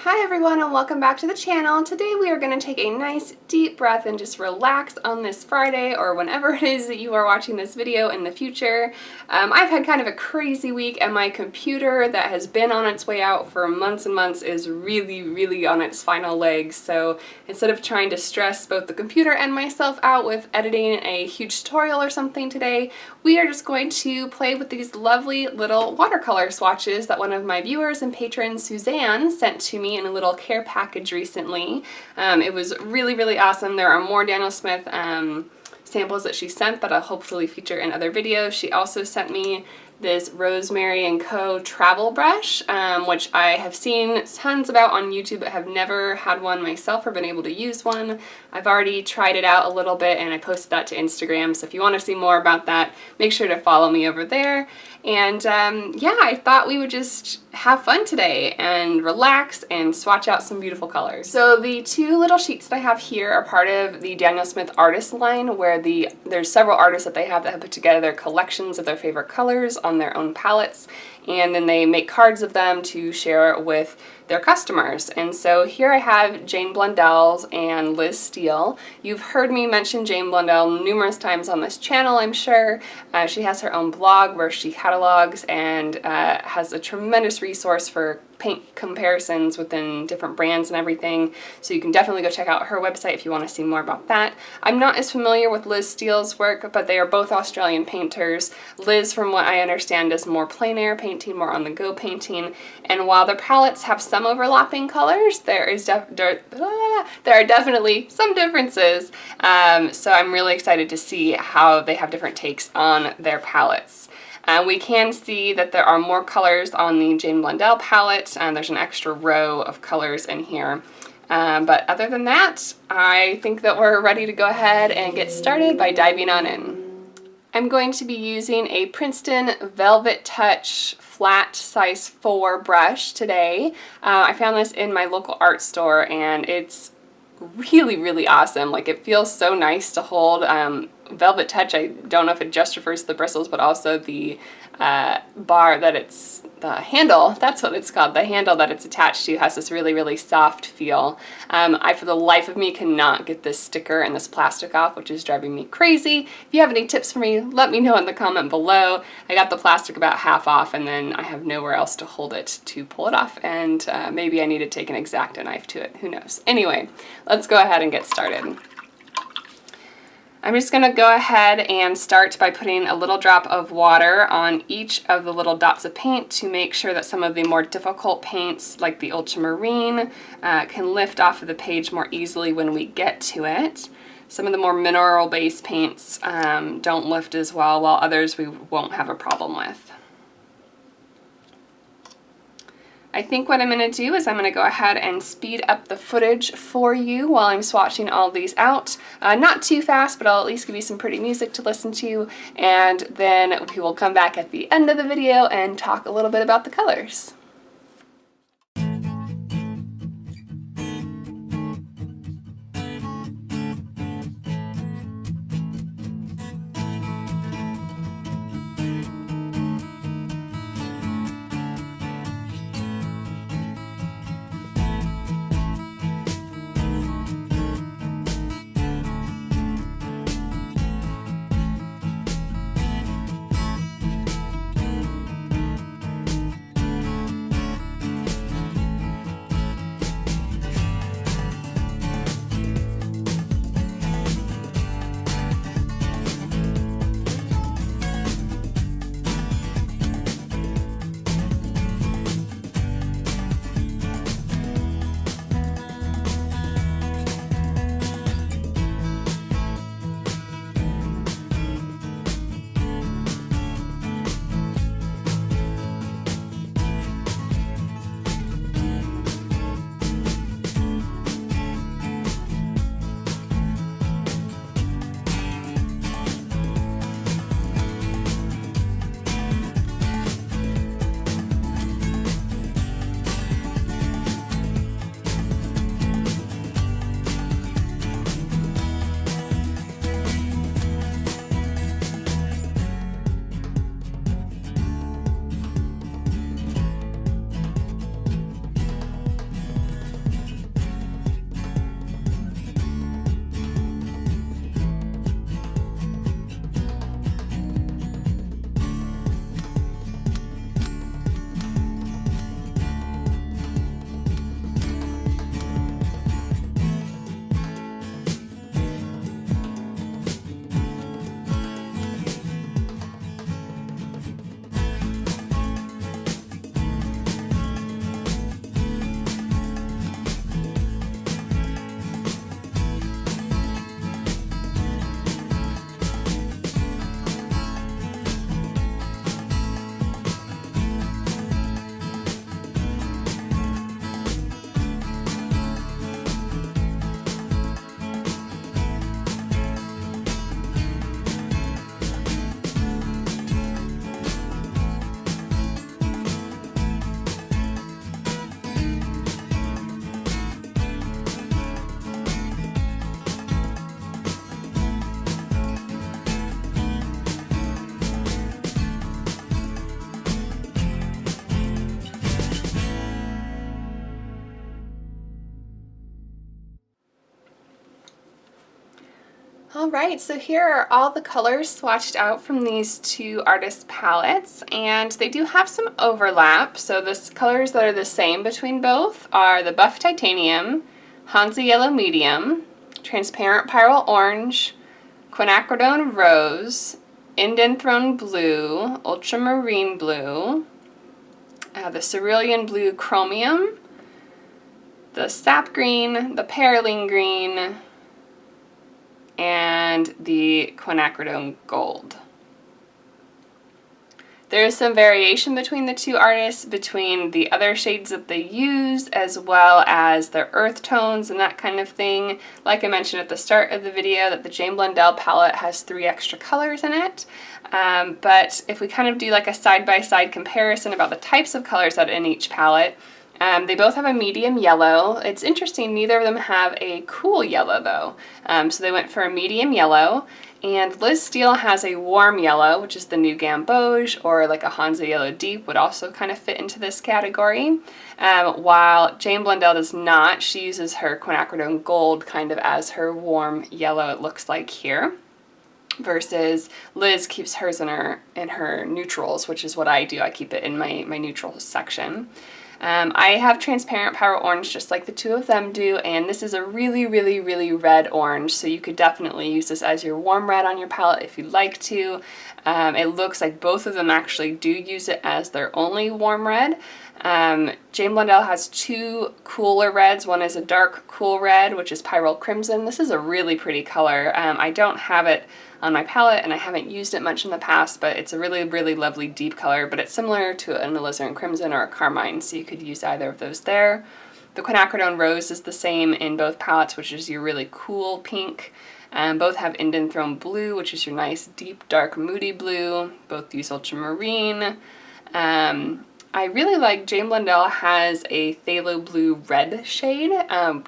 Hi everyone and welcome back to the channel. Today we are going to take a nice deep breath and just relax on this Friday or whenever it is that you are watching this video in the future. I've had kind of a crazy week and my computer that has been on its way out for months and months is really on its final legs. So instead of trying to stress both the computer and myself out with editing a huge tutorial or something today, we are just going to play with these lovely little watercolor swatches that one of my viewers and patrons, Suzanne, sent to me in a little care package recently. It was really awesome. There are more Daniel Smith samples that she sent that I'll hopefully feature in other videos. She also sent me this Rosemary & Co. travel brush, which I have seen tons about on YouTube but have never had one myself or been able to use one. I've already tried it out a little bit and I posted that to Instagram, so if you want to see more about that, make sure to follow me over there. And yeah, I thought we would just have fun today and relax and swatch out some beautiful colors. So the two little sheets that I have here are part of the Daniel Smith artist line, where there's several artists that they have that have put together their collections of their favorite colors on their own palettes, and then they make cards of them to share with their customers. And so here I have Jane Blundell's and Liz Steele. You've heard me mention Jane Blundell numerous times on this channel, I'm sure. She has her own blog where she catalogs and has a tremendous resource for paint comparisons within different brands and everything, so you can definitely go check out her website if you want to see more about that. I'm not as familiar with Liz Steele's work, but they are both Australian painters. Liz, from what I understand, is more plein air painting, more on the go painting, and while their palettes have some overlapping colors, there are definitely some differences, so I'm really excited to see how they have different takes on their palettes. We can see that there are more colors on the Jane Blundell palette, and there's an extra row of colors in here. But other than that, I think that we're ready to go ahead and get started by diving on in. I'm going to be using a Princeton Velvet Touch flat size 4 brush today. I found this in my local art store and it's really awesome. Like, it feels so nice to hold. Velvet Touch, I don't know if it just refers to the bristles, but also the bar that it's, the handle, that's what it's called, the handle that it's attached to has this really soft feel. I, for the life of me, cannot get this sticker and this plastic off, which is driving me crazy. If you have any tips for me, let me know in the comment below. I got the plastic about half off and then I have nowhere else to hold it to pull it off, and maybe I need to take an X-Acto knife to it, who knows. Anyway, let's go ahead and get started. I'm just going to go ahead and start by putting a little drop of water on each of the little dots of paint to make sure that some of the more difficult paints, like the ultramarine, can lift off of the page more easily when we get to it. Some of the more mineral-based paints don't lift as well, while others we won't have a problem with. I think what I'm going to do is I'm going to go ahead and speed up the footage for you while I'm swatching all these out. Not too fast, but I'll at least give you some pretty music to listen to, and then we will come back at the end of the video and talk a little bit about the colors. Alright, so here are all the colors swatched out from these two artist palettes, and they do have some overlap. So the colors that are the same between both are the Buff Titanium, Hansa Yellow Medium, Transparent Pyrrole Orange, Quinacridone Rose, Indanthrone Blue, Ultramarine Blue, the Cerulean Blue Chromium, the Sap Green, the Perylene Green, and the Quinacridone Gold. There is some variation between the two artists, between the other shades that they use, as well as their earth tones and that kind of thing. Like I mentioned at the start of the video, that the Jane Blundell palette has 3 extra colors in it. But if we kind of do like a side-by-side comparison about the types of colors that are in each palette, they both have a medium yellow. It's interesting, neither of them have a cool yellow though. So they went for a medium yellow, and Liz Steele has a warm yellow, which is the new Gamboge, or like a Hansa Yellow Deep would also kind of fit into this category. While Jane Blundell does not. She uses her Quinacridone Gold kind of as her warm yellow, it looks like here. Versus Liz keeps hers in her neutrals, which is what I do. I keep it in my neutrals section. I have Transparent Pyrrole Orange just like the two of them do, and this is a really, really, really red orange, so you could definitely use this as your warm red on your palette if you'd like to. It looks like both of them actually do use it as their only warm red. Jane Blundell has 2 cooler reds. One is a dark cool red, which is Pyrrole Crimson. This is a really pretty color. I don't have it on my palette, and I haven't used it much in the past, but it's a really, really lovely deep color, but it's similar to an alizarin crimson or a carmine, so you could use either of those there. The Quinacridone Rose is the same in both palettes, which is your really cool pink. Both have Indanthrone Blue, which is your nice deep, dark, moody blue. Both use ultramarine. I really like Jane Blundell has a phthalo blue red shade.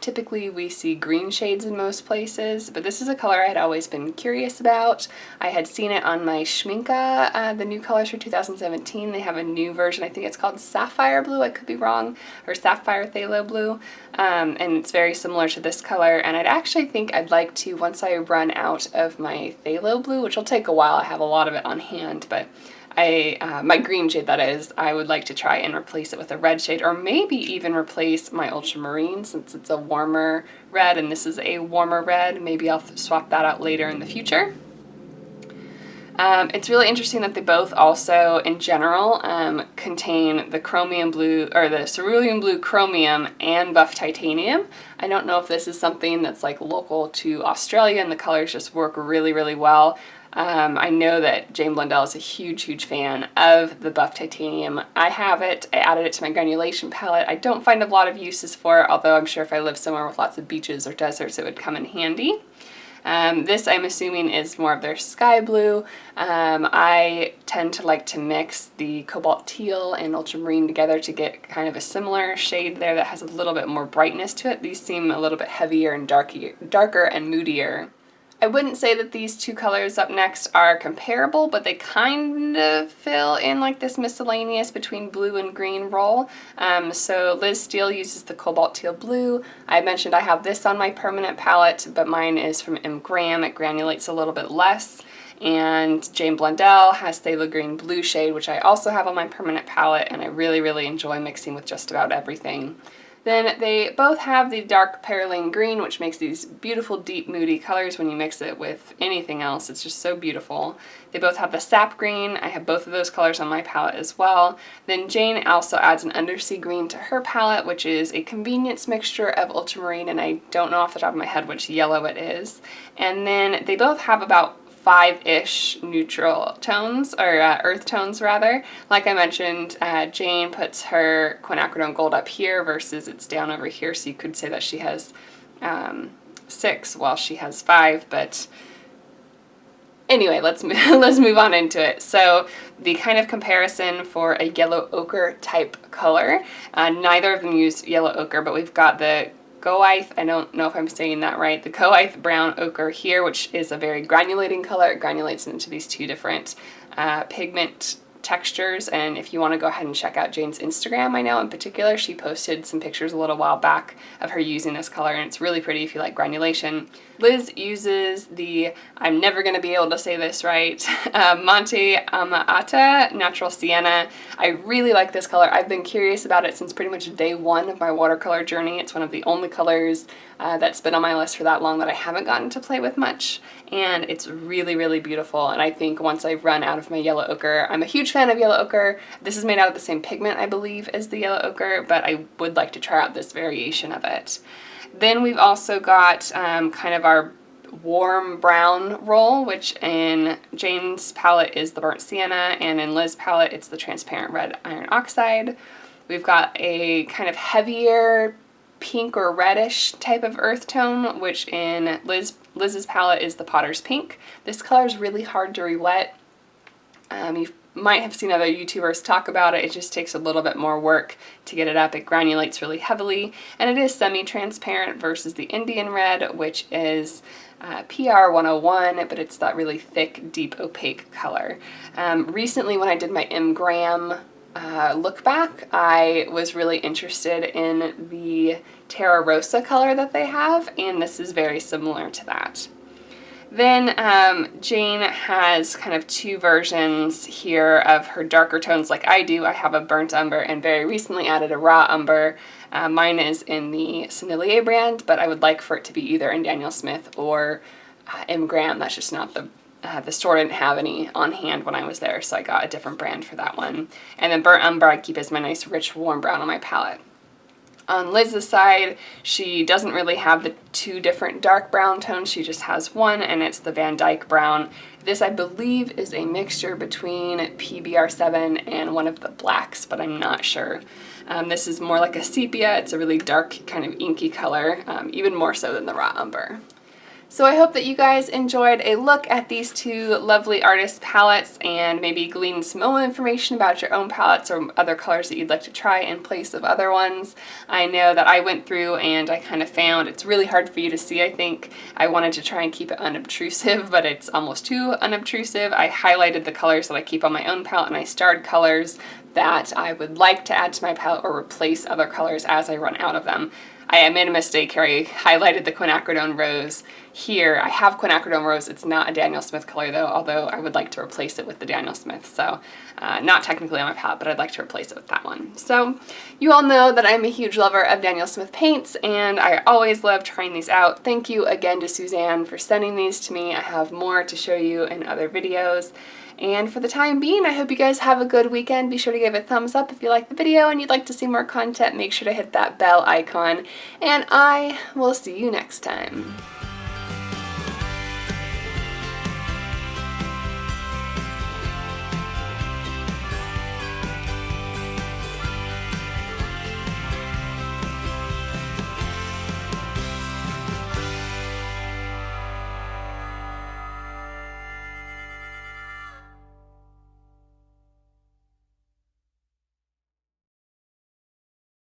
Typically we see green shades in most places, but this is a color I had always been curious about. I had seen it on my Schminke, the new colors for 2017. They have a new version, I think it's called Sapphire Blue, I could be wrong, or Sapphire Phthalo Blue, and it's very similar to this color, and I'd actually think I'd like to, once I run out of my phthalo blue, which will take a while, I have a lot of it on hand, but my green shade that is, I would like to try and replace it with a red shade, or maybe even replace my ultramarine since it's a warmer red and this is a warmer red. Maybe I'll swap that out later in the future. It's really interesting that they both also, in general, contain the chromium blue, or the cerulean blue chromium and buff titanium. I don't know if this is something that's like local to Australia and the colors just work really, really well. I know that Jane Blundell is a huge, huge fan of the buff titanium. I have it. I added it to my granulation palette. I don't find a lot of uses for it, although I'm sure if I live somewhere with lots of beaches or deserts it would come in handy. This I'm assuming is more of their sky blue. I tend to like to mix the cobalt teal and ultramarine together to get kind of a similar shade there that has a little bit more brightness to it. These seem a little bit heavier and darker and moodier. I wouldn't say that these two colors up next are comparable, but they kind of fill in like this miscellaneous between blue and green role. So Liz Steele uses the cobalt teal blue. I mentioned I have this on my permanent palette, but mine is from M. Graham. It granulates a little bit less. And Jane Blundell has phthalo green blue shade, which I also have on my permanent palette, and I really, really enjoy mixing with just about everything. Then they both have the dark perylene green, which makes these beautiful, deep, moody colors when you mix it with anything else. It's just so beautiful. They both have the sap green. I have both of those colors on my palette as well. Then Jane also adds an undersea green to her palette, which is a convenience mixture of ultramarine, and I don't know off the top of my head which yellow it is. And then they both have about 5-ish neutral tones, or earth tones rather. Like I mentioned, Jane puts her Quinacridone Gold up here versus it's down over here, so you could say that she has 6 while she has 5, but anyway, let's move on into it. So the kind of comparison for a yellow ochre type color, neither of them use yellow ochre, but we've got the Goethe, I don't know if I'm saying that right, the Goethe brown ochre here, which is a very granulating color. It granulates into these two different pigment textures, and if you want to go ahead and check out Jane's Instagram, I know in particular she posted some pictures a little while back of her using this color, and it's really pretty if you like granulation. Liz uses the, I'm never going to be able to say this right, Monte Amata Natural Sienna. I really like this color. I've been curious about it since pretty much day one of my watercolor journey. It's one of the only colors that's been on my list for that long that I haven't gotten to play with much, and it's really, really beautiful. And I think once I've run out of my yellow ochre, I'm a huge fan of yellow ochre. This is made out of the same pigment, I believe, as the yellow ochre, but I would like to try out this variation of it. Then we've also got kind of our warm brown roll, which in Jane's palette is the burnt sienna, and in Liz's palette it's the transparent red iron oxide. We've got a kind of heavier pink or reddish type of earth tone, which in Liz's palette is the Potter's Pink. This color is really hard to re-wet. You might have seen other YouTubers talk about it. It just takes a little bit more work to get it up. It granulates really heavily, and it is semi-transparent versus the Indian red, which is PR 101, but it's that really thick, deep, opaque color. Recently, when I did my Graham look back, I was really interested in the Terra Rosa color that they have, and this is very similar to that. Then Jane has kind of two versions here of her darker tones like I do. I have a burnt umber and very recently added a raw umber. Mine is in the Sennelier brand, but I would like for it to be either in Daniel Smith or Graham. That's just not the store didn't have any on hand when I was there, so I got a different brand for that one. And then burnt umber I keep as my nice rich warm brown on my palette. On Liz's side, she doesn't really have the two different dark brown tones, she just has one, and it's the Van Dyke brown. This, I believe, is a mixture between PBR7 and one of the blacks, but I'm not sure. This is more like a sepia. It's a really dark, kind of inky color, even more so than the raw umber. So I hope that you guys enjoyed a look at these two lovely artist palettes and maybe gleaned some more information about your own palettes or other colors that you'd like to try in place of other ones. I know that I went through and I kind of found it's really hard for you to see, I think. I wanted to try and keep it unobtrusive, but it's almost too unobtrusive. I highlighted the colors that I keep on my own palette, and I starred colors that I would like to add to my palette or replace other colors as I run out of them. I made a mistake here. I highlighted the Quinacridone Rose here. I have Quinacridone Rose. It's not a Daniel Smith color though, although I would like to replace it with the Daniel Smith. So not technically on my palette, but I'd like to replace it with that one. So you all know that I'm a huge lover of Daniel Smith paints, and I always love trying these out. Thank you again to Suzanne for sending these to me. I have more to show you in other videos. And for the time being, I hope you guys have a good weekend. Be sure to give it a thumbs up if you like the video and you'd like to see more content. Make sure to hit that bell icon, and I will see you next time.